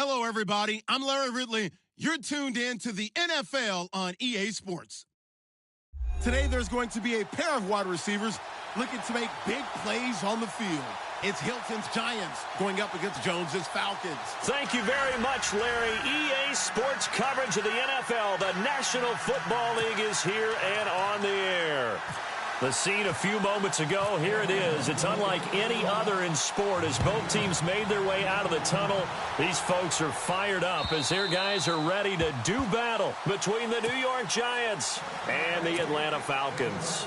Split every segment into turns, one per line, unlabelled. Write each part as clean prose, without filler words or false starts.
Hello, everybody. I'm Larry Ridley. You're tuned in to the NFL on EA Sports. Today, there's going to be a pair of wide receivers looking to make big plays on the field. It's Hilton's Giants going up against Jones's Falcons.
Thank you very much, Larry. EA Sports coverage of the NFL. The National Football League is here and on the air. The scene a few moments ago, here it is. It's unlike any other in sport as both teams made their way out of the tunnel. These folks are fired up as their guys are ready to do battle between the New York Giants and the Atlanta Falcons.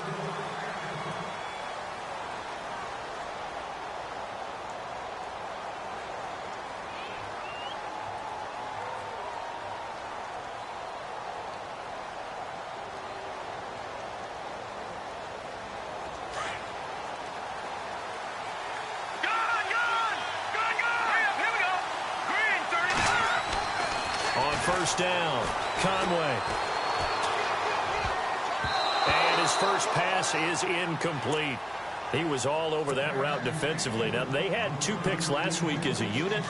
First down, Conway. And his first pass is incomplete. He was all over that route defensively. Now, they had 2 picks last week as a unit.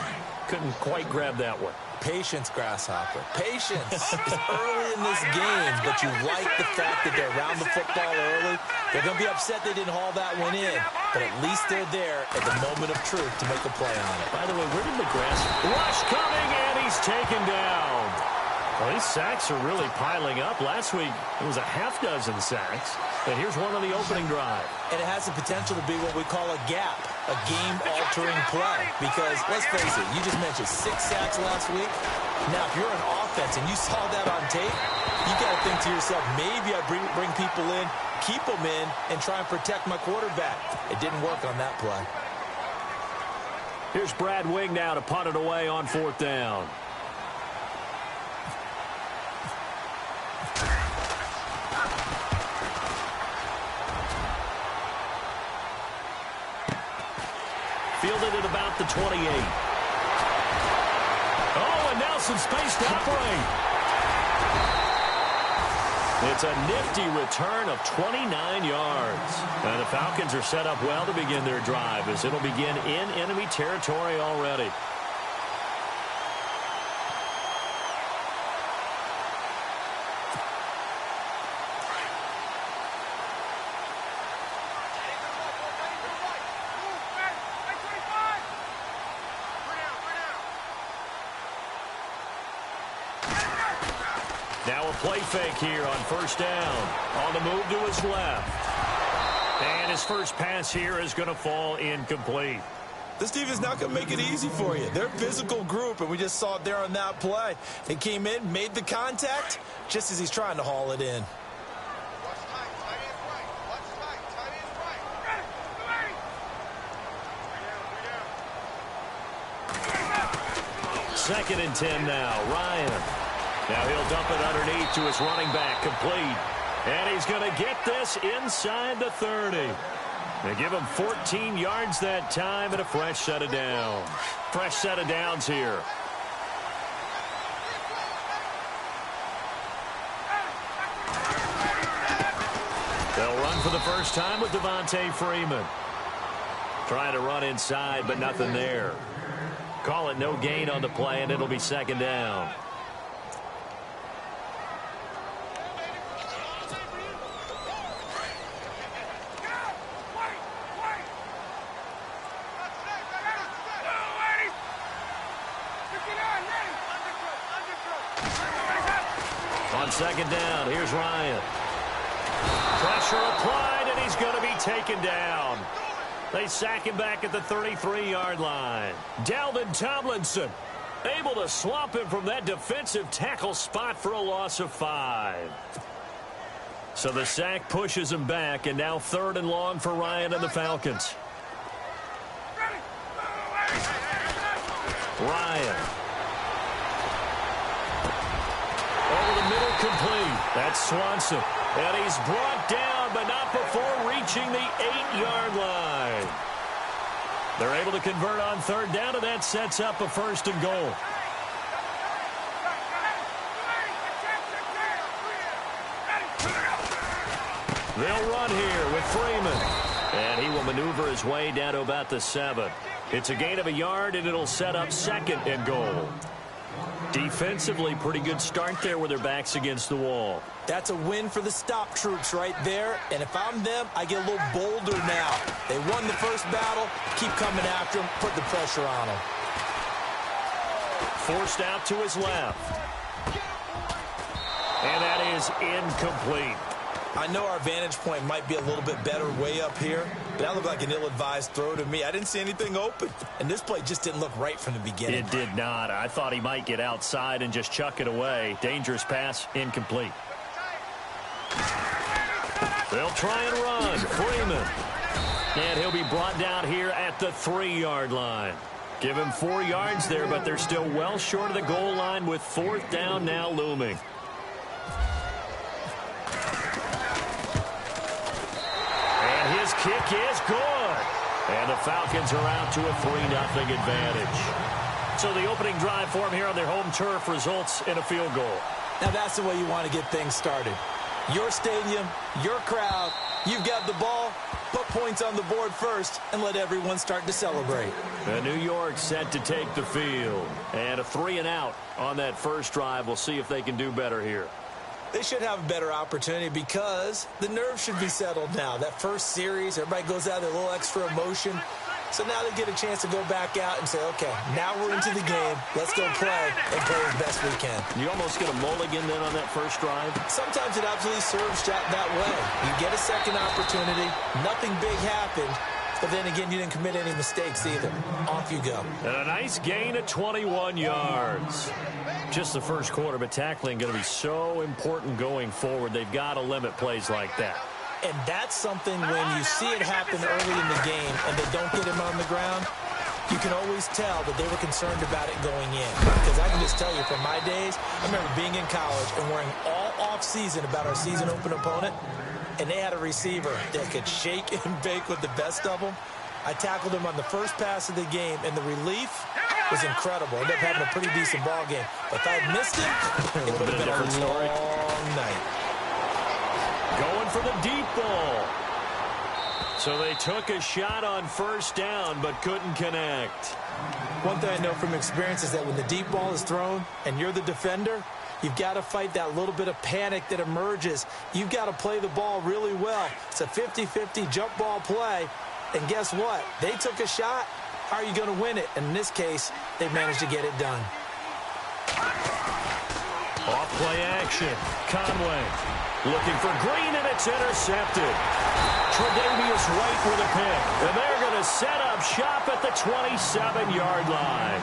Couldn't quite grab that one.
Patience, Grasshopper. Patience. It's early in this game, but you like the fact that they're around the football early. They're going to be upset they didn't haul that one in, but at least they're there at the moment of truth to make a play on it.
By the way, where did the rush coming, and he's taken down. Well, these sacks are really piling up. Last week, it was a half-dozen sacks, and here's one on the opening drive.
And it has the potential to be what we call a gap, a game-altering play. Because, let's face it, you just mentioned 6 sacks last week. Now, if you're an offense and you saw that on tape, you got to think to yourself, maybe I bring people in, keep them in, and try and protect my quarterback. It didn't work on that play.
Here's Brad Wing now to punt it away on 4th down. Fielded at about the 28. Oh, and now some space to operate. It's a nifty return of 29 yards. And the Falcons are set up well to begin their drive as it'll begin in enemy territory already. Now a play fake here on 1st down. On the move to his left. And his first pass here is going to fall incomplete.
This team is not going to make it easy for you. They're a physical group, and we just saw it there on that play. He came in, made the contact, just as he's trying to haul it in.
Second and 10 now. Ryan. Now he'll dump it underneath to his running back, complete. And he's going to get this inside the 30. They give him 14 yards that time and a fresh set of downs. Fresh set of downs here. They'll run for the first time with Devontae Freeman. Trying to run inside, but nothing there. Call it no gain on the play, and it'll be 2nd down. On 2nd down, here's Ryan. Pressure applied, and he's going to be taken down. They sack him back at the 33-yard line. Dalvin Tomlinson able to swamp him from that defensive tackle spot for a loss of 5. So the sack pushes him back, and now 3rd and long for Ryan and the Falcons. Ryan. Over the middle, complete. That's Swanson. And he's brought down, but not before reaching the 8-yard line. They're able to convert on 3rd down, and that sets up a 1st and goal. They'll run here with Freeman. And he will maneuver his way down to about the 7. It's a gain of a yard, and it'll set up 2nd and goal. Defensively, pretty good start there with their backs against the wall.
That's a win for the stop troops right there. And if I'm them, I get a little bolder now. They won the first battle. Keep coming after them. Put the pressure on them.
Forced out to his left. And that is incomplete.
I know our vantage point might be a little bit better way up here, but that looked like an ill-advised throw to me. I didn't see anything open, and this play just didn't look right from the beginning.
It did not. I thought he might get outside and just chuck it away. Dangerous pass, incomplete. They'll try and run. Freeman. And he'll be brought down here at the 3-yard line. Give him 4 yards there, but they're still well short of the goal line with 4th down now looming. And his kick is good. And the Falcons are out to a 3-0 advantage. So the opening drive for them here on their home turf results in a field goal.
Now that's the way you want to get things started. Your stadium, your crowd, you've got the ball, put points on the board first, and let everyone start to celebrate.
And New York set to take the field. And a 3-and-out on that first drive. We'll see if they can do better here.
They should have a better opportunity because the nerves should be settled now. That first series, everybody goes out with a little extra emotion. So now they get a chance to go back out and say, okay, now we're into the game. Let's go play and play as best we can.
You almost get a mulligan then on that first drive?
Sometimes it absolutely serves that way. You get a second opportunity. Nothing big happened. But then again, you didn't commit any mistakes either. Off you go.
And a nice gain of 21 yards. Just the first quarter, but tackling going to be so important going forward. They've got to limit plays like that.
And that's something when you see it happen early in the game and they don't get him on the ground, you can always tell that they were concerned about it going in. Because I can just tell you from my days, I remember being in college and worrying all off-season about our season open opponent, and they had a receiver that could shake and bake with the best of them. I tackled him on the first pass of the game, and the relief was incredible. Ended up having a pretty decent ball game. But if I had missed him, it would have been a long night.
Going for the deep ball. So they took a shot on first down, but couldn't connect.
One thing I know from experience is that when the deep ball is thrown and you're the defender, you've got to fight that little bit of panic that emerges. You've got to play the ball really well. It's a 50-50 jump ball play. And guess what? They took a shot. How are you going to win it? And in this case, they managed to get it done.
Off play action. Conway looking for Green, and it's intercepted. Tre'Davious White with a pick. And they're going to set up shop at the 27-yard line.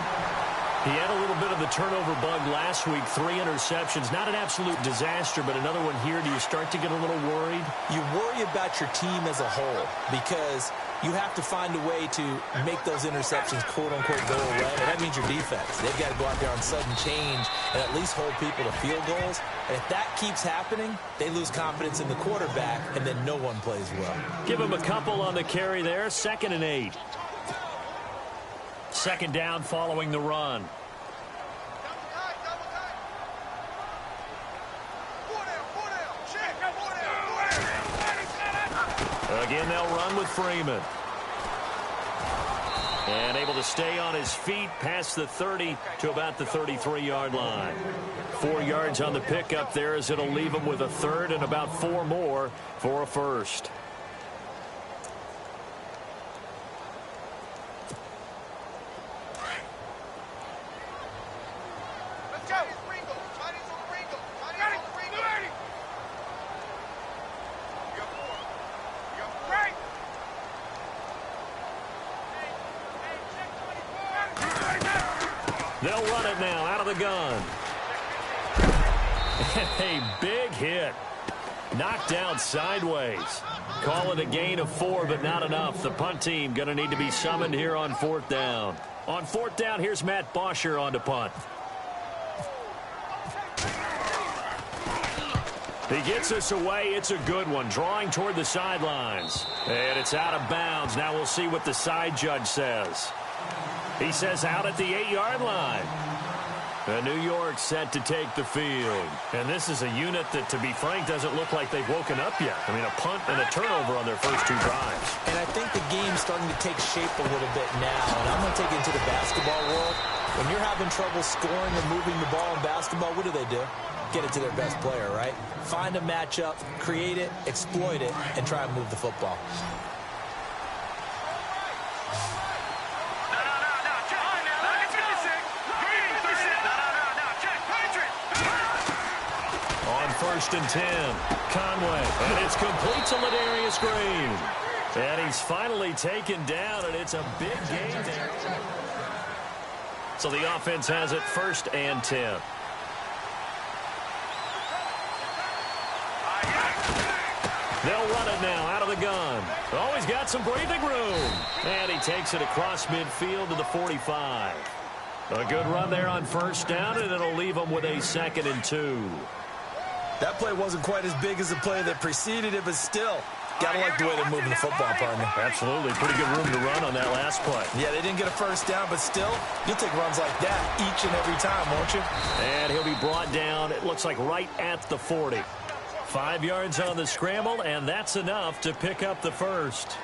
He had a little bit of the turnover bug last week. 3 interceptions. Not an absolute disaster, but another one here. Do you start to get a little worried?
You worry about your team as a whole because you have to find a way to make those interceptions, quote-unquote, go away. And that means your defense. They've got to go out there on sudden change and at least hold people to field goals. And if that keeps happening, they lose confidence in the quarterback, and then no one plays well.
Give him a couple on the carry there. 2nd and 8. 2nd down following the run. Again, they'll run with Freeman. And able to stay on his feet past the 30 to about the 33-yard line. 4 yards on the pickup there as it'll leave him with a 3rd and about 4 more for a first. They'll run it now out of the gun. A big hit. Knocked down sideways. Call it a gain of 4, but not enough. The punt team going to need to be summoned here on 4th down. On 4th down, here's Matt Bosher on to punt. He gets us away. It's a good one. Drawing toward the sidelines. And it's out of bounds. Now we'll see what the side judge says. He says out at the 8-yard line. And New York set to take the field. And this is a unit that, to be frank, doesn't look like they've woken up yet. I mean, a punt and a turnover on their first 2 drives.
And I think the game's starting to take shape a little bit now. And I'm going to take it into the basketball world. When you're having trouble scoring or moving the ball in basketball, what do? Get it to their best player, right? Find a matchup, create it, exploit it, and try and move the football.
On 1st and 10, Conway, and it's complete to Ladarius Green. And he's finally taken down, and it's a big game there. So the offense has it 1st and 10. They'll run it now out of the gun. Oh, he's got some breathing room. And he takes it across midfield to the 45. A good run there on 1st down, and it'll leave them with a 2nd and 2.
That play wasn't quite as big as the play that preceded it, but still, got to like the way they're moving the football, partner.
Absolutely. Pretty good room to run on that last play.
Yeah, they didn't get a 1st down, but still, you'll take runs like that each and every time, won't you?
And he'll be brought down, it looks like right at the 40. 5 yards on the scramble, and that's enough to pick up the 1st.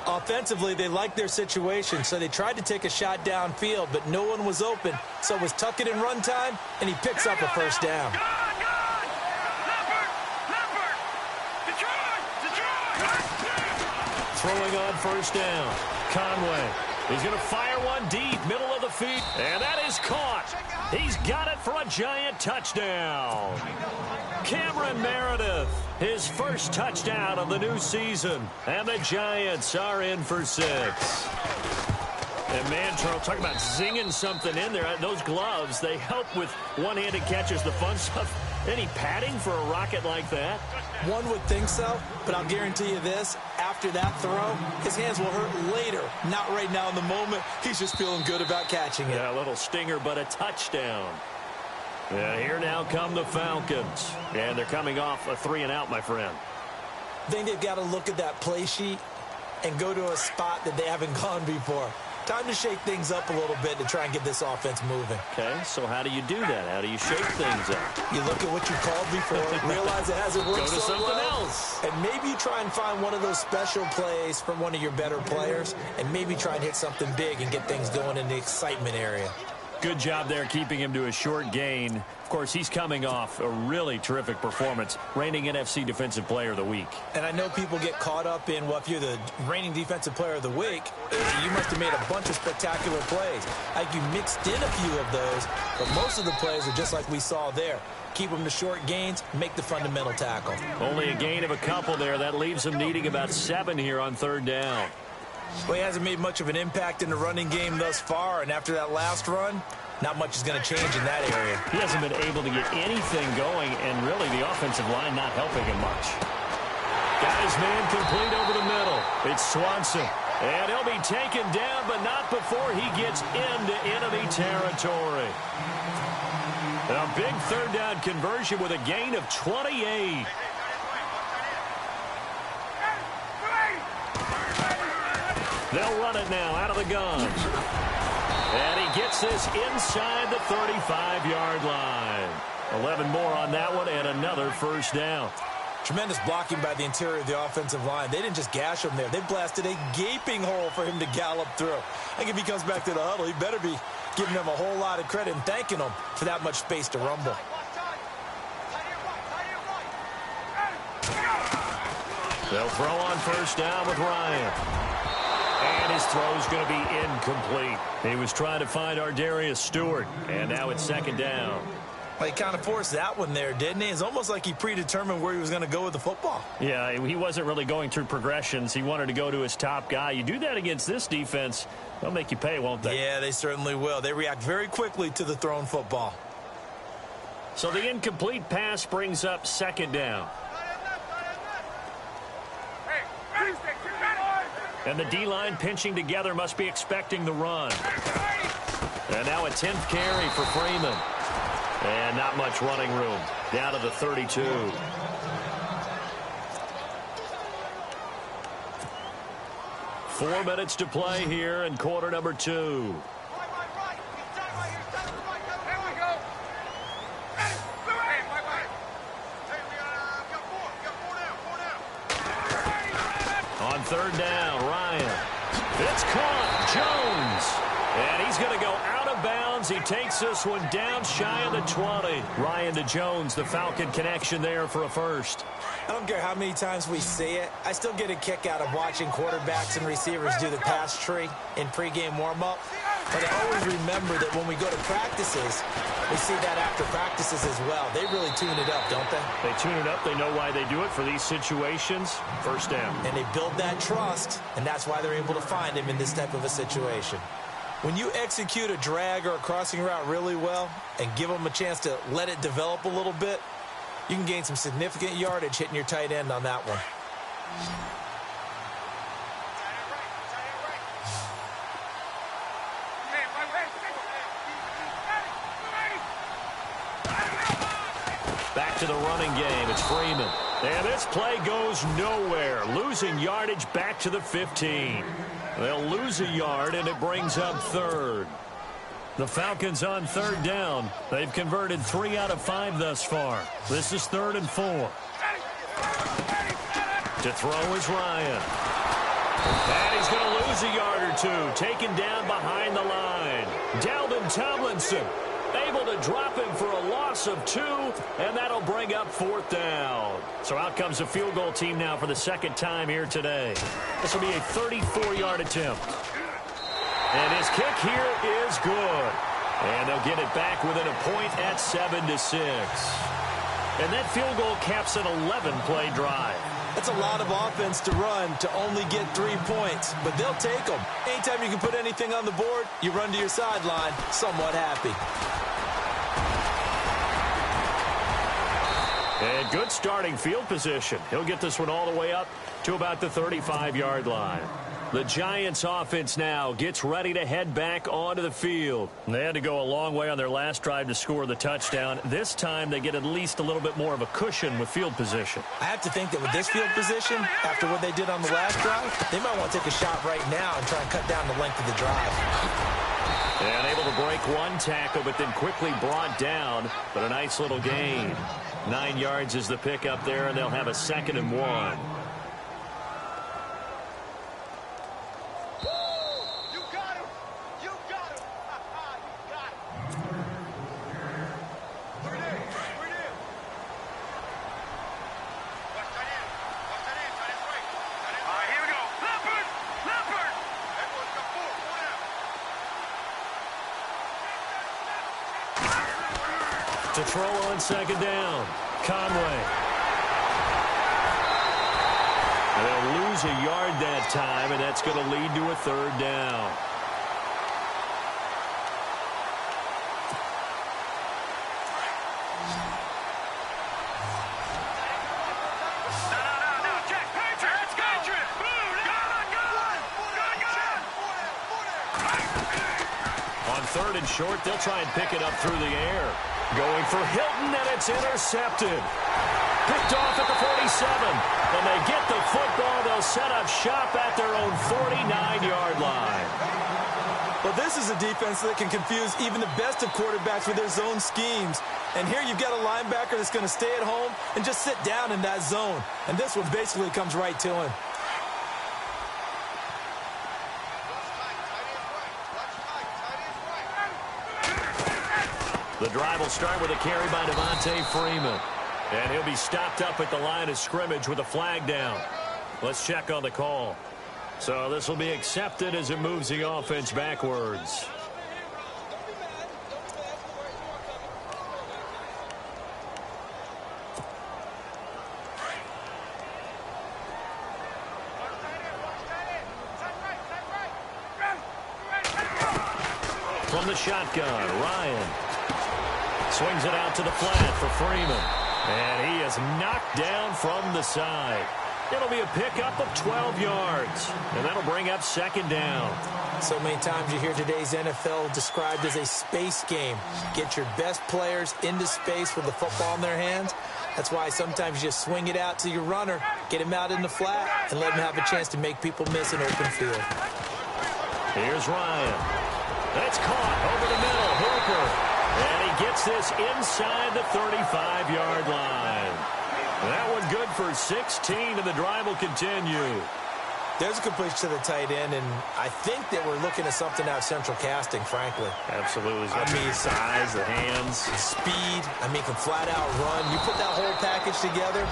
Offensively, they liked their situation, so they tried to take a shot downfield, but no one was open. So it was tuck it in run time, and he picks up a 1st down.
Throwing on 1st down. Conway. He's going to fire one deep, middle of the feet, and that is caught. He's got it for a giant touchdown. Cameron Meredith, his 1st touchdown of the new season, and the Giants are in for 6. And man, Charles, talking about zinging something in there. Those gloves, they help with one-handed catches, the fun stuff. Any padding for a rocket like that?
One would think so, but I'll guarantee you this. After that throw, his hands will hurt later. Not right now in the moment. He's just feeling good about catching it.
Yeah, a little stinger, but a touchdown. Yeah, here now come the Falcons. And they're coming off a 3-and-out, my friend.
I think they've got to look at that play sheet and go to a spot that they haven't gone before. Time to shake things up a little bit to try and get this offense moving.
Okay, so how do you do that? How do you shake things up?
You look at what you called before, realize it hasn't worked
Go to
so
something
well,
else.
and maybe you try and find one of those special plays from one of your better players, and maybe try and hit something big and get things going in the excitement area.
Good job there keeping him to a short gain. Of course, he's coming off a really terrific performance, reigning NFC Defensive Player of the Week.
And I know people get caught up in, well, if you're the reigning Defensive Player of the Week, you must have made a bunch of spectacular plays. Like you mixed in a few of those, but most of the plays are just like we saw there. Keep them to short gains, make the fundamental tackle.
Only a gain of a couple there. That leaves him needing about 7 here on 3rd down.
Well, he hasn't made much of an impact in the running game thus far, and after that last run, not much is going to change in that area.
He hasn't been able to get anything going, and really the offensive line not helping him much. Got his man complete over the middle. It's Swanson. And he'll be taken down, but not before he gets into enemy territory. A big 3rd down conversion with a gain of 28. They'll run it now out of the gun. And he gets this inside the 35-yard line. 11 more on that one and another 1st down.
Tremendous blocking by the interior of the offensive line. They didn't just gash him there. They blasted a gaping hole for him to gallop through. I think if he comes back to the huddle, he better be giving them a whole lot of credit and thanking them for that much space to rumble.
They'll throw on 1st down with Ryan. And his throw's going to be incomplete. He was trying to find Ardarius Stewart, and now it's 2nd down.
Well, he kind of forced that one there, didn't he? It's almost like he predetermined where he was going to go with the football.
Yeah, he wasn't really going through progressions. He wanted to go to his top guy. You do that against this defense, they'll make you pay, won't they?
Yeah, they certainly will. They react very quickly to the thrown football.
So the incomplete pass brings up 2nd down. And the D-line pinching together must be expecting the run. And now a 10th carry for Freeman. And not much running room. Down to the 32. Four minutes to play here in quarter number 2. third down. Ryan. It's caught. Jones. And he's going to go out of bounds. He takes this one down shy of the 20. Ryan to Jones, the Falcon connection there for a first.
I don't care how many times we see it. I still get a kick out of watching quarterbacks and receivers do the pass tree in pregame warm-up. But I always remember that when we go to practices, we see that after practices as well. They really tune it up, don't they?
They tune it up. They know why they do it for these situations. First down.
And they build that trust, and that's why they're able to find him in this type of a situation. When you execute a drag or a crossing route really well and give them a chance to let it develop a little bit, you can gain some significant yardage hitting your tight end on that one.
Back to the running game. It's Freeman. And this play goes nowhere. Losing yardage back to the 15. They'll lose a yard, and it brings up third. The Falcons on third down. They've converted 3 out of 5 thus far. This is 3rd and 4. To throw is Ryan. And he's going to lose a yard or two. Taken down behind the line. Dalvin Tomlinson able to drop him for a loss of 2, and that'll bring up 4th down. So out comes the field goal team now for the second time here today. This will be a 34-yard attempt. And his kick here is good. And they'll get it back within a point at 7-6. And that field goal caps an 11-play drive.
That's a lot of offense to run to only get 3 points, but they'll take them. Anytime you can put anything on the board, you run to your sideline somewhat happy.
And good starting field position. He'll get this one all the way up to about the 35-yard line. The Giants offense now gets ready to head back onto the field. They had to go a long way on their last drive to score the touchdown. This time they get at least a little bit more of a cushion with field position.
I have to think that with this field position, after what they did on the last drive, they might want to take a shot right now and try and cut down the length of the drive.
And able to break one tackle, but then quickly brought down. But a nice little gain. 9 yards is the pickup there, and they'll have a 2nd and 1. To throw on 2nd down. Conway. And they'll lose a yard that time, and that's going to lead to a 3rd down. On 3rd and short, they'll try and pick it up through the air. Going for Hilton, and it's intercepted. Picked off at the 47. When they get the football, they'll set up shop at their own 49-yard line.
Well, this is a defense that can confuse even the best of quarterbacks with their zone schemes. And here you've got a linebacker that's going to stay at home and just sit down in that zone. And this one basically comes right to him.
The drive will start with a carry by Devontae Freeman. And he'll be stopped up at the line of scrimmage with a flag down. Let's check on the call. So this will be accepted as it moves the offense backwards. From the shotgun, Ryan swings it out to the flat for Freeman. And he is knocked down from the side. It'll be a pickup of 12 yards. And that'll bring up 2nd down.
So many times you hear today's NFL described as a space game. Get your best players into space with the football in their hands. That's why sometimes you just swing it out to your runner, get him out in the flat, and let him have a chance to make people miss an open field.
Here's Ryan. That's caught over the middle. Hooper. And he gets this inside the 35-yard line. That one good for 16, and the drive will continue.
There's a completion to the tight end, and I think that we're looking at something out of central casting, frankly.
Absolutely. I mean, size, the hands.
Speed. I mean, can flat out run. You put that whole package together,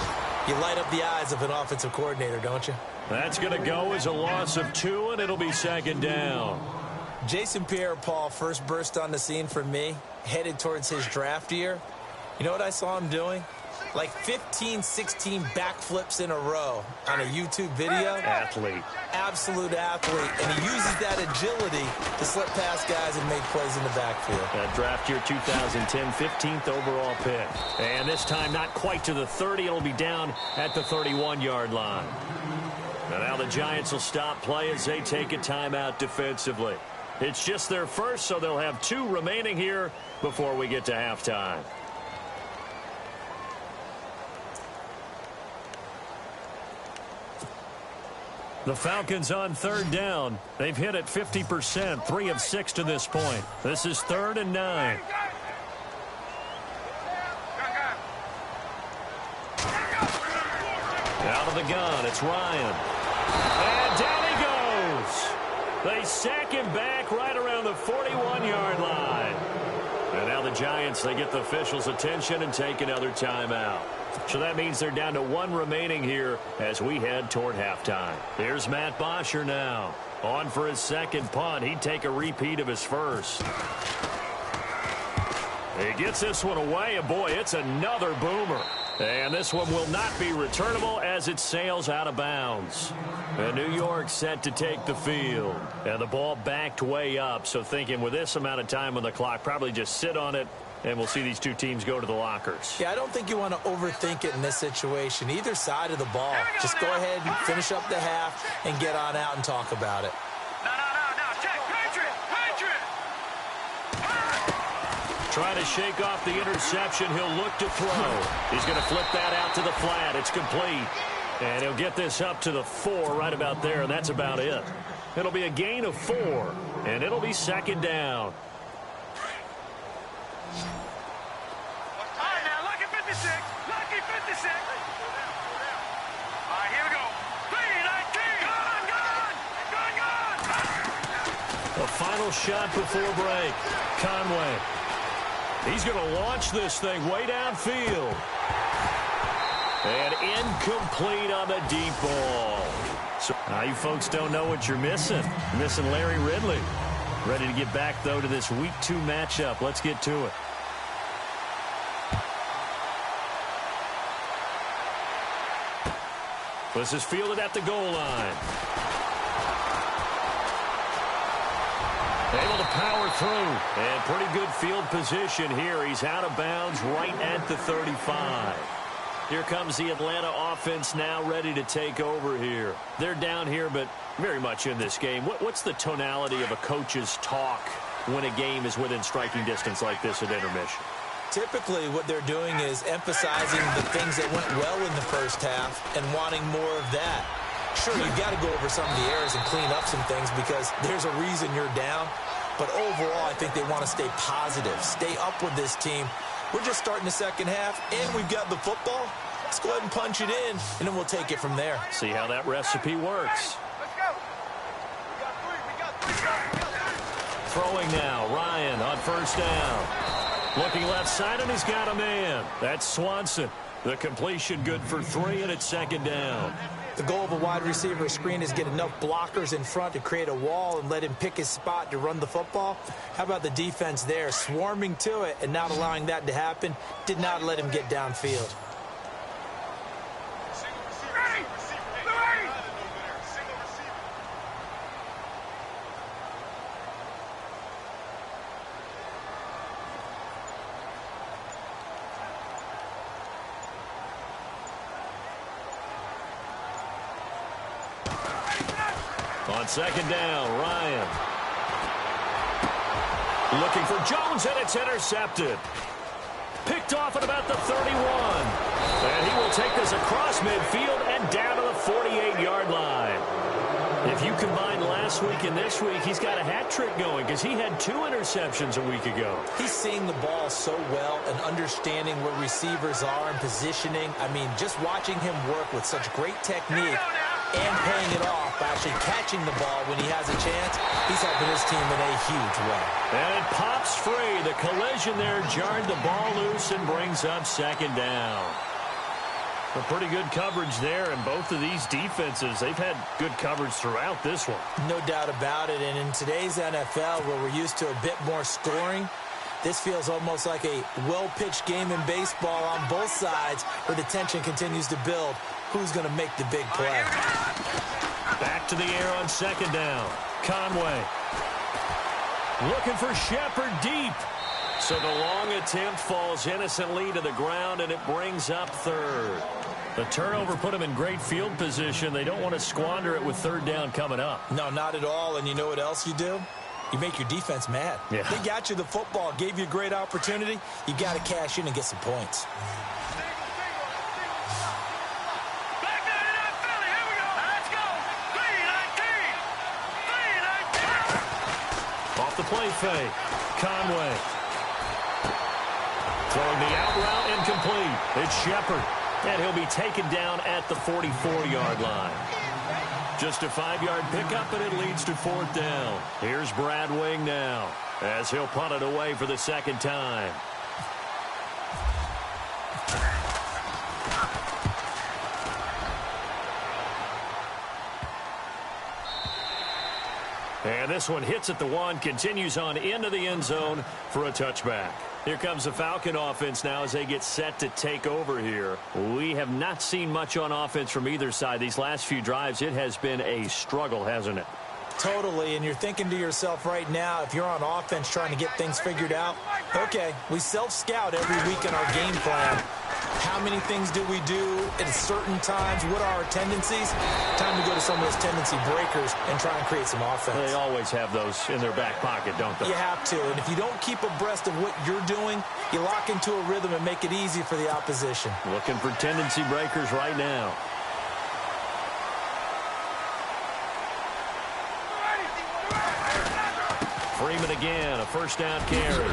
you light up the eyes of an offensive coordinator, don't you?
That's going to go as a loss of 2, and it'll be second down.
Jason Pierre-Paul first burst on the scene for me, headed towards his draft year. You know what I saw him doing? Like 15, 16 backflips in a row on a YouTube video.
Athlete.
Absolute athlete. And he uses that agility to slip past guys and make plays in the backfield.
That draft year 2010, 15th overall pick. And this time not quite to the 30. It'll be down at the 31-yard line. And now the Giants will stop play as they take a timeout defensively. It's just their first, so they'll have 2 remaining here before we get to halftime. The Falcons on third down. They've hit it 50%, 3 of 6 to this point. This is 3rd and 9. Out of the gun, it's Ryan. And down he goes. They sack him back right around the 41-yard line. And now the Giants, they get the officials' attention and take another timeout. So that means they're down to 1 remaining here as we head toward halftime. Here's Matt Bosher now. On for his second punt. He'd take a repeat of his first. He gets this one away, and boy, it's another boomer. And this one will not be returnable as it sails out of bounds. And New York set to take the field. And the ball backed way up, so thinking with this amount of time on the clock, probably just sit on it, and we'll see these 2 teams go to the lockers.
Yeah, I don't think you want to overthink it in this situation. Either side of the ball. Just go ahead and finish up the half and get on out and talk about it.
Check, Patriot!
Trying to shake off the interception. He'll look to throw. He's going to flip that out to the flat. It's complete. And he'll get this up to the 4 right about there, and that's about it. It'll be a gain of 4, and it'll be second down.
Lucky 56. Lucky 56. All right, here we go. 3-19. Gone.
The final shot before break. Conway. He's going to launch this thing way downfield. And incomplete on the deep ball. So now you folks don't know what you're missing. You're missing Larry Ridley. Ready to get back, though, to this Week 2 matchup. Let's get to it. This is fielded at the goal line. Able to power through. And pretty good field position here. He's out of bounds right at the 35. Here comes the Atlanta offense now ready to take over here. They're down here, but very much in this game. What's the tonality of a coach's talk when a game is within striking distance like this at intermission?
Typically, what they're doing is emphasizing the things that went well in the first half and wanting more of that. Sure, you've got to go over some of the errors and clean up some things because there's a reason you're down. But overall, I think they want to stay positive, stay up with this team. We're just starting the second half, and we've got the football. Let's go ahead and punch it in, and then we'll take it from there.
See how that recipe works.
Let's go. We got three.
Throwing now, Ryan on first down. Looking left side, and he's got a man. That's Swanson. The completion good for 3, and it's second down.
The goal of a wide receiver screen is get enough blockers in front to create a wall and let him pick his spot to run the football. How about the defense there, swarming to it and not allowing that to happen? Did not let him get downfield.
On second down, Ryan. Looking for Jones, and it's intercepted. Picked off at about the 31. And he will take this across midfield and down to the 48-yard line. If you combine last week and this week, he's got a hat trick going because he had 2 interceptions a week ago.
He's seeing the ball so well and understanding where receivers are and positioning. I mean, just watching him work with such great technique, and paying it off by actually catching the ball when he has a chance. He's helping his team in a huge way.
And it pops free. The collision there jarred the ball loose and brings up second down. A pretty good coverage there, and both of these defenses, they've had good coverage throughout this one.
No doubt about it, and in today's NFL, where we're used to a bit more scoring, this feels almost like a well-pitched game in baseball on both sides where the tension continues to build. Who's going to make the big play?
Back to the air on second down. Conway. Looking for Shepard deep. So the long attempt falls innocently to the ground, and it brings up third. The turnover put them in great field position. They don't want to squander it with third down coming up.
No, not at all. And you know what else you do? You make your defense mad.
Yeah.
They got you the football, gave you a great opportunity. You got to cash in and get some points.
Back down in that Philly. Here we go. Let's go. 3-19. 3-19.
Off the play fake. Conway. Throwing the out route incomplete. It's Shepard. And he'll be taken down at the 44-yard line. Just a 5-yard pickup, and it leads to fourth down. Here's Brad Wing now, as he'll punt it away for the second time. And this one hits at the 1, continues on into the end zone for a touchback. Here comes the Falcon offense now as they get set to take over here. We have not seen much on offense from either side. These last few drives, it has been a struggle, hasn't it?
Totally, and you're thinking to yourself right now, if you're on offense trying to get things figured out, okay, we self-scout every week in our game plan. How many things do we do at certain times? What are our tendencies? Time to go to some of those tendency breakers and try and create some offense.
They always have those in their back pocket, don't they?
You have to, and if you don't keep abreast of what you're doing, you lock into a rhythm and make it easy for the opposition.
Looking for tendency breakers right now. Freeman again, a first down carry.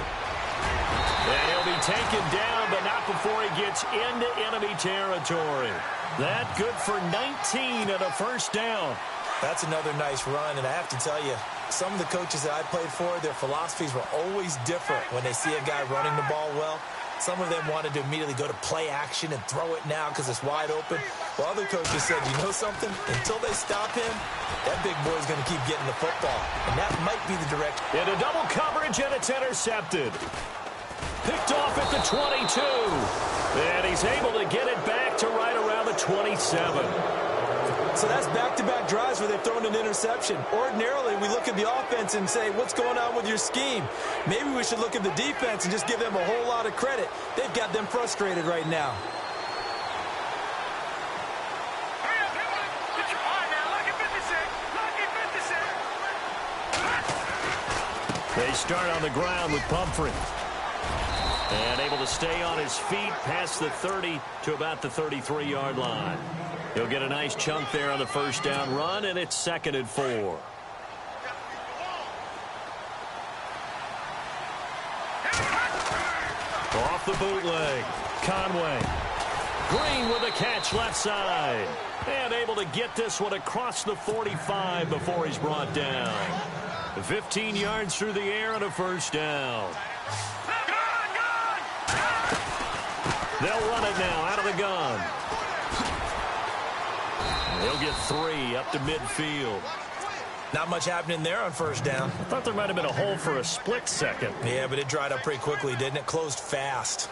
And he'll be taken down, but not before he gets into enemy territory. That good for 19 and a first down.
That's another nice run, and I have to tell you, some of the coaches that I played for, their philosophies were always different when they see a guy running the ball well. Some of them wanted to immediately go to play action and throw it now because it's wide open. While other coaches said, you know something? Until they stop him, that big boy's going to keep getting the football. And that might be the direction.
Into double coverage, and it's intercepted. Picked off at the 22. And he's able to get it back to right around the 27.
So that's back-to-back drives where they've thrown an interception. Ordinarily, we look at the offense and say, what's going on with your scheme? Maybe we should look at the defense and just give them a whole lot of credit. They've got them frustrated right now.
Hurry up, get your eye now. Lucky 56. Lucky 56.
They start on the ground with Pumphrey. And able to stay on his feet past the 30 to about the 33-yard line. He'll get a nice chunk there on the first down run, and it's 2nd and 4. Off the bootleg. Conway. Green with a catch left side. And able to get this one across the 45 before he's brought down. 15 yards through the air and a first down. They'll run it now out of the gun. He'll get 3 up to midfield.
Not much happening there on first down.
I thought there might have been a hole for a split second.
Yeah, but it dried up pretty quickly, didn't it? Closed fast.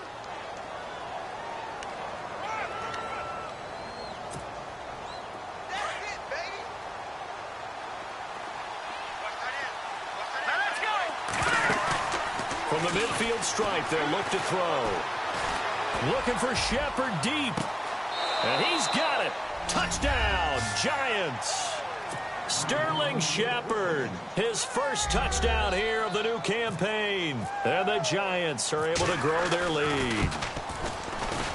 From the midfield stripe, they'll look to throw. Looking for Shepard deep. And he's got it. Touchdown, Giants. Sterling Shepard, his first touchdown here of the new campaign. And the Giants are able to grow their lead.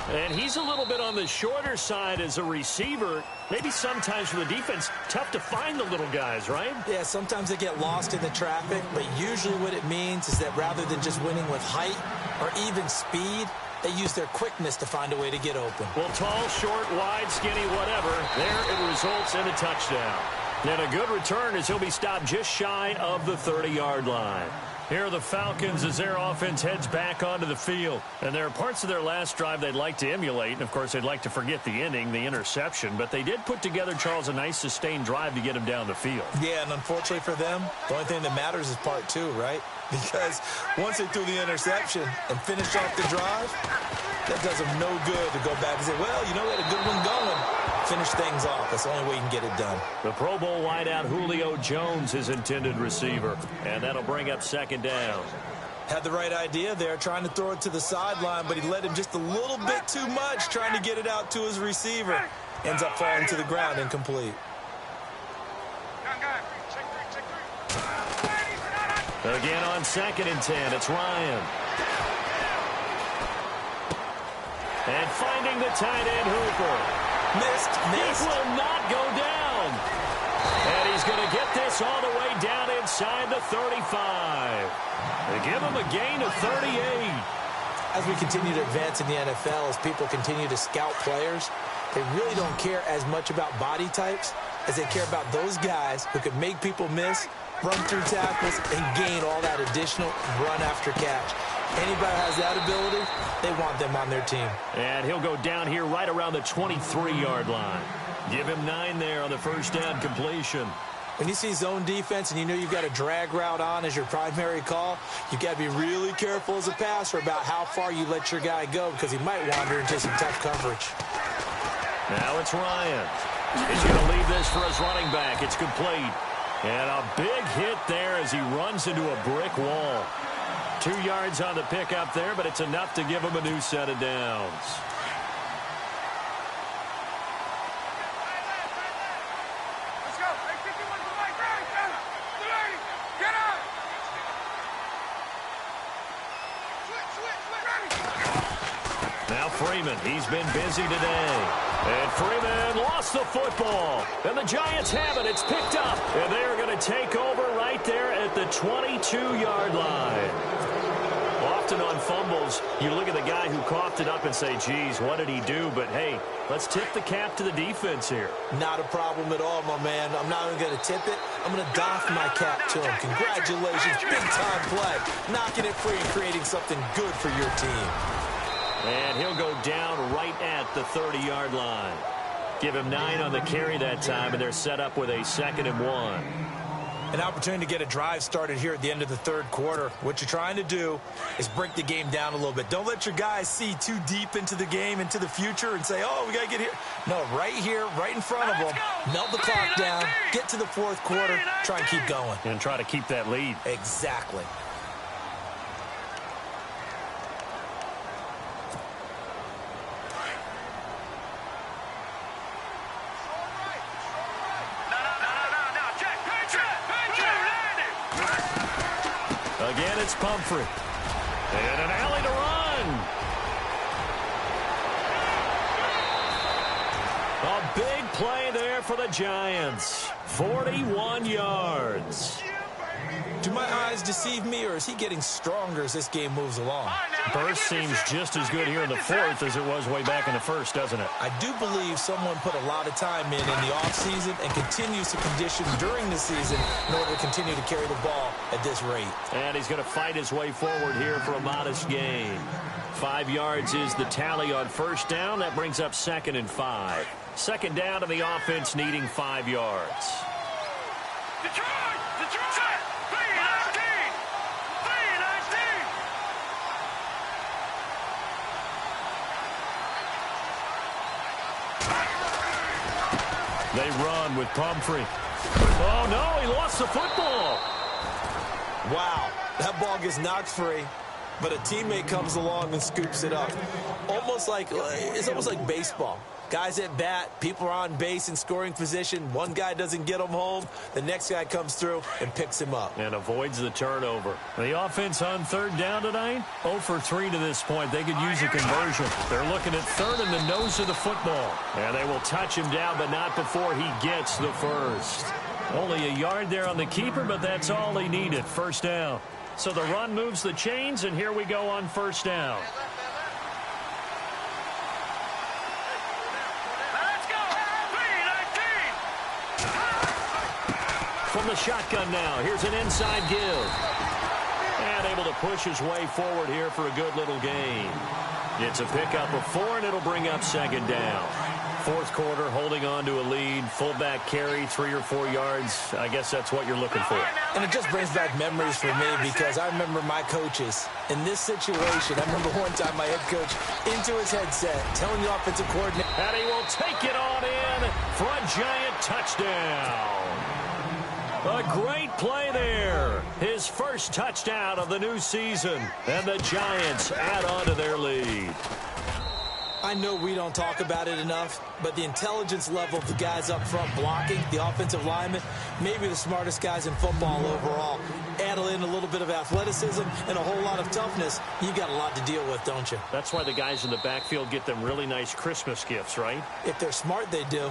And he's a little bit on the shorter side as a receiver. Maybe sometimes for the defense, tough to find the little guys, right?
Yeah, sometimes they get lost in the traffic, but usually what it means is that rather than just winning with height or even speed, They use their quickness to find a way to get open.
Well, tall, short, wide, skinny, whatever, there it results in a touchdown. And a good return as he'll be stopped just shy of the 30-yard line. Here are the Falcons as their offense heads back onto the field. And there are parts of their last drive they'd like to emulate. And, of course, they'd like to forget the inning, the interception. But they did put together, Charles, a nice sustained drive to get him down the field.
Yeah, and unfortunately for them, the only thing that matters is part two, right? Because once they threw the interception and finished off the drive, that does them no good to go back and say, well, you know, we had a good one going. Finish things off. That's the only way you can get it done.
The Pro Bowl wideout Julio Jones is intended receiver, and that'll bring up second down.
Had the right idea there, trying to throw it to the sideline, but he led him just a little bit too much, trying to get it out to his receiver. Ends up falling to the ground, incomplete.
Again on 2nd and 10, it's Ryan. And finding the tight end, Hooper.
Missed.
He will not go down. And he's going to get this all the way down inside the 35. They give him a gain of 38.
As we continue to advance in the NFL, as people continue to scout players, they really don't care as much about body types as they care about those guys who can make people miss, run through tackles, and gain all that additional run after catch. Anybody has that ability, they want them on their team.
And he'll go down here right around the 23-yard line. Give him 9 there on the first down completion.
When you see zone defense and you know you've got a drag route on as your primary call, you've got to be really careful as a passer about how far you let your guy go because he might wander into some tough coverage.
Now it's Ryan. He's going to leave this for his running back. It's complete. And a big hit there as he runs into a brick wall. 2 yards on the pickup there, but it's enough to give him a new set of downs.
Let's go. Hey, 51 to Mike. Get up. Switch.
Now Freeman, he's been busy today. And Freeman lost the football. And the Giants have it. It's picked up. And they are going to take over right there at the 22-yard line. Often on fumbles, you look at the guy who coughed it up and say, geez, what did he do? But, hey, let's tip the cap to the defense here.
Not a problem at all, my man. I'm not even going to tip it. I'm going to doff my cap to him. Congratulations. Big-time play. Knocking it free and creating something good for your team.
And he'll go down right at the 30-yard line. Give him 9 on the carry that time, and they're set up with a 2nd and 1.
An opportunity to get a drive started here at the end of the third quarter. What you're trying to do is break the game down a little bit. Don't let your guys see too deep into the game, into the future, and say, oh, we got to get here. No, right here, right in front of them. Melt the clock down, get to the fourth quarter, try and keep going.
And try to keep that lead.
Exactly.
Again, it's Pumphrey. And an alley to run. A big play there for the Giants. 41 yards.
Do my eyes deceive me, or is he getting stronger as this game moves along?
Burst seems just as good here in the fourth as it was way back in the first, doesn't it?
I do believe someone put a lot of time in the offseason and continues to condition during the season in order to continue to carry the ball at this rate.
And he's going to fight his way forward here for a modest gain. 5 yards is the tally on first down. That brings up 2nd and 5. Second down to the offense needing 5 yards.
Detroit!
They run with Pumphrey. Oh, no, he lost the football.
Wow, that ball gets knocked free, but a teammate comes along and scoops it up. It's almost like baseball. Guys at bat, people are on base in scoring position. One guy doesn't get him home. The next guy comes through and picks him up.
And avoids the turnover. The offense on third down tonight, 0 for 3 to this point. They could use a conversion. They're looking at third in the nose of the football. And they will touch him down, but not before he gets the first. Only a yard there on the keeper, but that's all he needed. First down. So the run moves the chains, and here we go on first down. From the shotgun now, here's an inside give. And able to push his way forward here for a good little gain. It's a pickup of 4, and it'll bring up second down. Fourth quarter, holding on to a lead. Fullback carry, 3 or 4 yards. I guess that's what you're looking for.
And it just brings back memories for me because I remember my coaches in this situation. I remember one time my head coach into his headset telling the offensive coordinator.
And he will take it on in for a giant touchdown. A great play there. His first touchdown of the new season. And the Giants add on to their lead.
I know we don't talk about it enough, but the intelligence level of the guys up front blocking, the offensive linemen, maybe the smartest guys in football overall. Add in a little bit of athleticism and a whole lot of toughness. You got a lot to deal with, don't you?
That's why the guys in the backfield get them really nice Christmas gifts, right?
If they're smart, they do.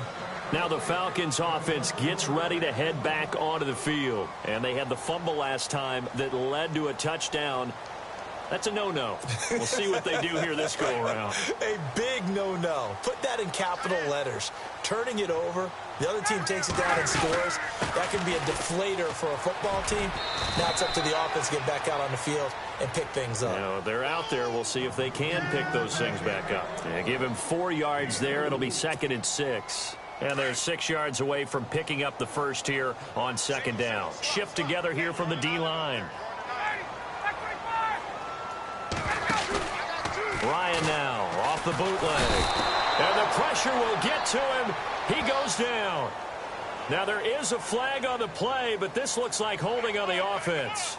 Now the Falcons offense gets ready to head back onto the field. And they had the fumble last time that led to a touchdown. That's a no-no. We'll see what they do here this go-around.
A big no-no. Put that in capital letters. Turning it over, the other team takes it down and scores. That can be a deflator for a football team. Now it's up to the offense to get back out on the field and pick things up.
Now, they're out there. We'll see if they can pick those things back up. Yeah, give him 4 yards there. It'll be 2nd and 6. And they're 6 yards away from picking up the first here on 2nd down. Shift together here from the D-line. Ryan now off the bootleg. And the pressure will get to him. He goes down. Now there is a flag on the play, but this looks like holding on the offense.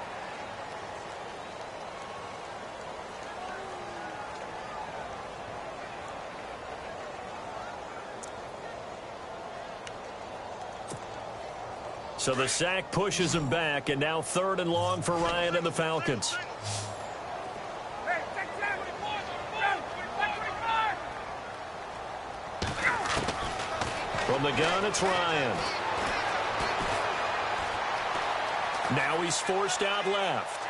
So the sack pushes him back, and now 3rd and long for Ryan and the Falcons. From the gun, it's Ryan. Now he's forced out left.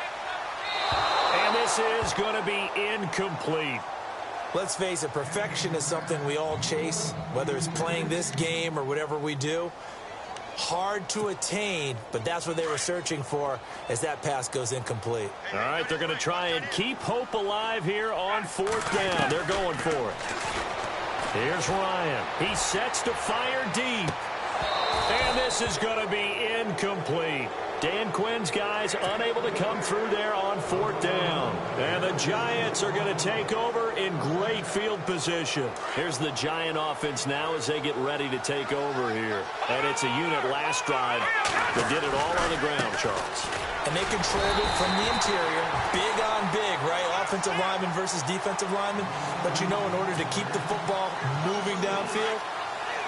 And this is going to be incomplete.
Let's face it, perfection is something we all chase, whether it's playing this game or whatever we do. Hard to attain, but that's what they were searching for as that pass goes incomplete.
All right, they're going to try and keep hope alive here on 4th down. They're going for it. Here's Ryan. He sets to fire deep. And this is going to be incomplete. Dan Quinn's guys unable to come through there on 4th down. And the Giants are going to take over in great field position. Here's the Giant offense now as they get ready to take over here. And it's a unit last drive that did it all on the ground, Charles.
And they controlled it from the interior. Big on big, right? Offensive lineman versus defensive lineman. But you know, in order to keep the football moving downfield,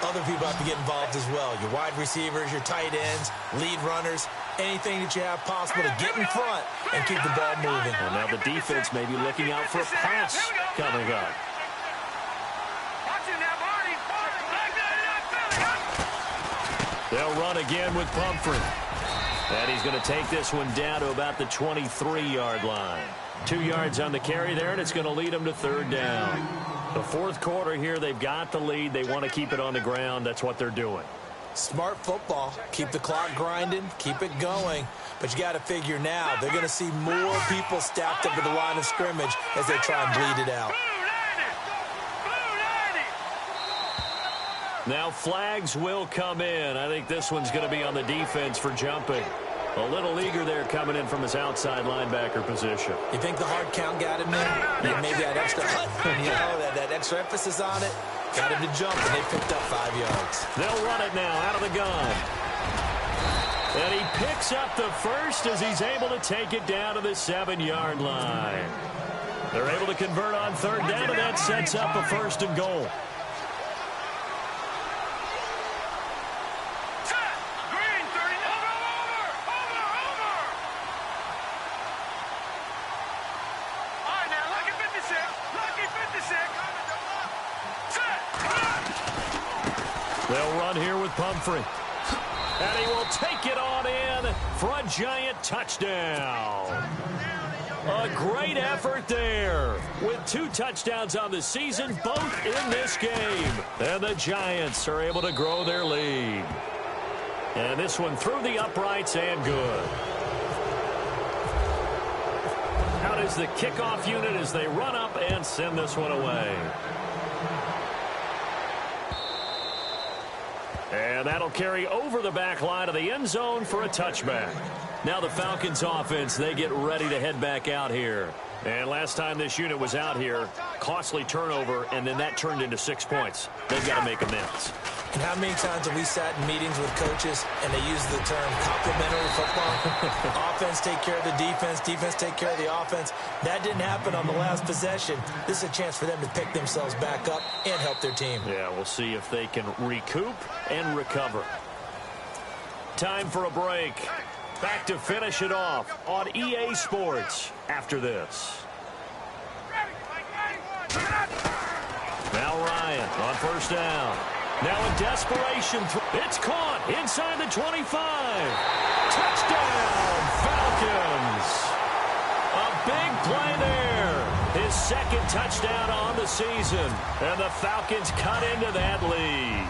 other people have to get involved as well. Your wide receivers, your tight ends, lead runners, anything that you have possible to get in front and keep the ball moving.
And now the defense may be looking out for a pass coming up. They'll run again with Pumphrey. And he's going to take this one down to about the 23-yard line. 2 yards on the carry there, and it's going to lead them to 3rd down. The 4th quarter here, they've got the lead. They want to keep it on the ground. That's what they're doing.
Smart football. Keep the clock grinding. Keep it going. But you got to figure now, they're going to see more people stacked up at the line of scrimmage as they try and bleed it out.
Now flags will come in. I think this one's going to be on the defense for jumping. A little eager there coming in from his outside linebacker position.
You think the hard count got him there? Yeah, maybe that extra, that extra emphasis on it got him to jump, and they picked up 5 yards.
They'll run it now out of the gun. And he picks up the first as he's able to take it down to the 7-yard line. They're able to convert on 3rd down, and that sets up a 1st and goal. They'll run here with Pumphrey. And he will take it on in for a giant touchdown. A great effort there with 2 touchdowns on the season, both in this game. And the Giants are able to grow their lead. And this one through the uprights and good. Out is the kickoff unit as they run up and send this one away. And that'll carry over the back line of the end zone for a touchback. Now the Falcons offense, they get ready to head back out here. And last time this unit was out here, costly turnover, and then that turned into 6 points. They've got to make amends.
And how many times have we sat in meetings with coaches and they use the term complementary football? Offense take care of the defense, defense take care of the offense. That didn't happen on the last possession. This is a chance for them to pick themselves back up and help their team.
Yeah, we'll see if they can recoup and recover. Time for a break. Back to finish it off on EA Sports after this. Now Ryan on first down. Now in desperation, it's caught inside the 25. Touchdown, Falcons. A big play there. His second touchdown on the season. And the Falcons cut into that lead.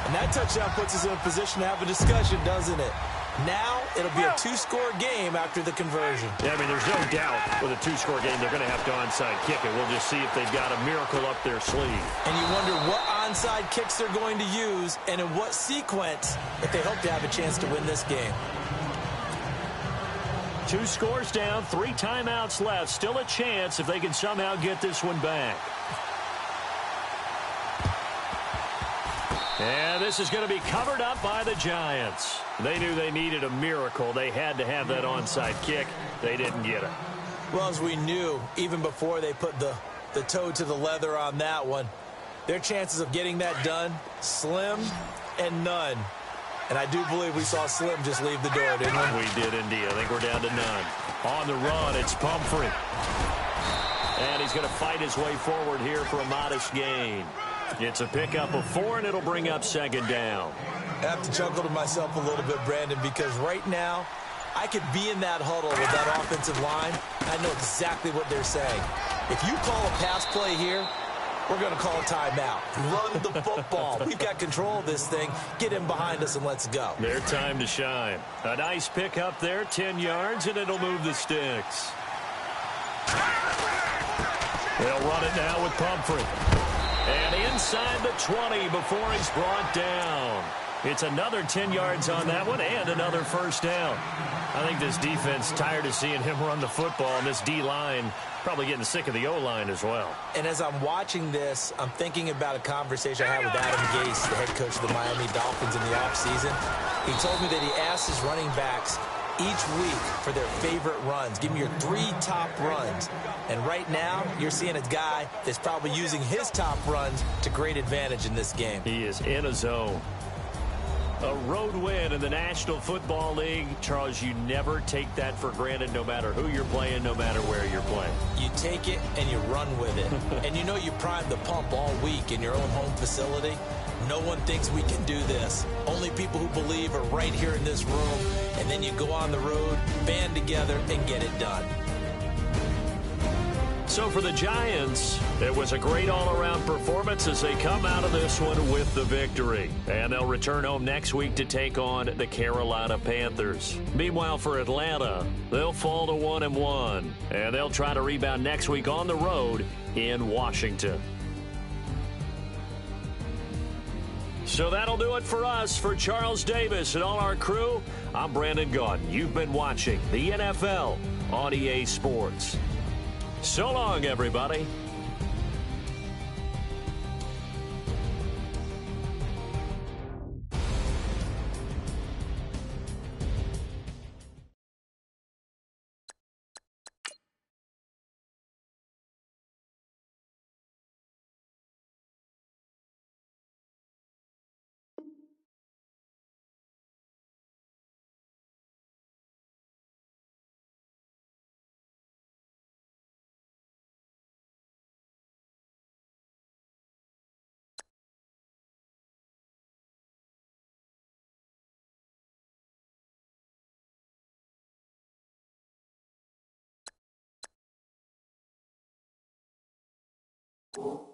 And that touchdown puts us in a position to have a discussion, doesn't it? Now it'll be a two-score game after the conversion.
Yeah, I mean, there's no doubt with a two-score game they're going to have to onside kick it. We'll just see if they've got a miracle up their sleeve.
And you wonder what onside kicks they're going to use and in what sequence if they hope to have a chance to win this game.
2 scores down, 3 timeouts left. Still a chance if they can somehow get this one back. And this is going to be covered up by the Giants. They knew they needed a miracle. They had to have that onside kick. They didn't get it.
Well, as we knew, even before they put the toe to the leather on that one, their chances of getting that done, slim and none. And I do believe we saw Slim just leave the door, didn't we?
We did indeed. I think we're down to none. On the run, it's Pumphrey. And he's going to fight his way forward here for a modest gain. It's a pickup of 4, and it'll bring up second down.
I have to chuckle to myself a little bit, Brandon, because right now I could be in that huddle with that offensive line. I know exactly what they're saying. If you call a pass play here, we're going to call a timeout. Run the football. We've got control of this thing. Get in behind us and let's go.
Their time to shine. A nice pickup there, 10 yards, and it'll move the sticks. They'll run it now with Pumphrey. And inside the 20 before he's brought down. It's another 10 yards on that one and another first down. I think this defense tired of seeing him run the football, and this D-line probably getting sick of the O-line as well.
And as I'm watching this, I'm thinking about a conversation I had with Adam Gase, the head coach of the Miami Dolphins in the offseason. He told me that he asked his running backs each week for their favorite runs. Give me your 3 top runs. And right now, you're seeing a guy that's probably using his top runs to great advantage in this game.
He is in a zone. A road win in the National Football League. Charles, you never take that for granted no matter who you're playing, no matter where you're playing.
You take it and you run with it. And you know you primed the pump all week in your own home facility. No one thinks we can do this. Only people who believe are right here in this room. And then you go on the road, band together, and get it done.
So for the Giants, it was a great all-around performance as they come out of this one with the victory. And they'll return home next week to take on the Carolina Panthers. Meanwhile, for Atlanta, they'll fall to 1-1. And they'll try to rebound next week on the road in Washington. So that'll do it for us. For Charles Davis and all our crew, I'm Brandon Gaudin. You've been watching the NFL on EA Sports. So long, everybody.
Cool.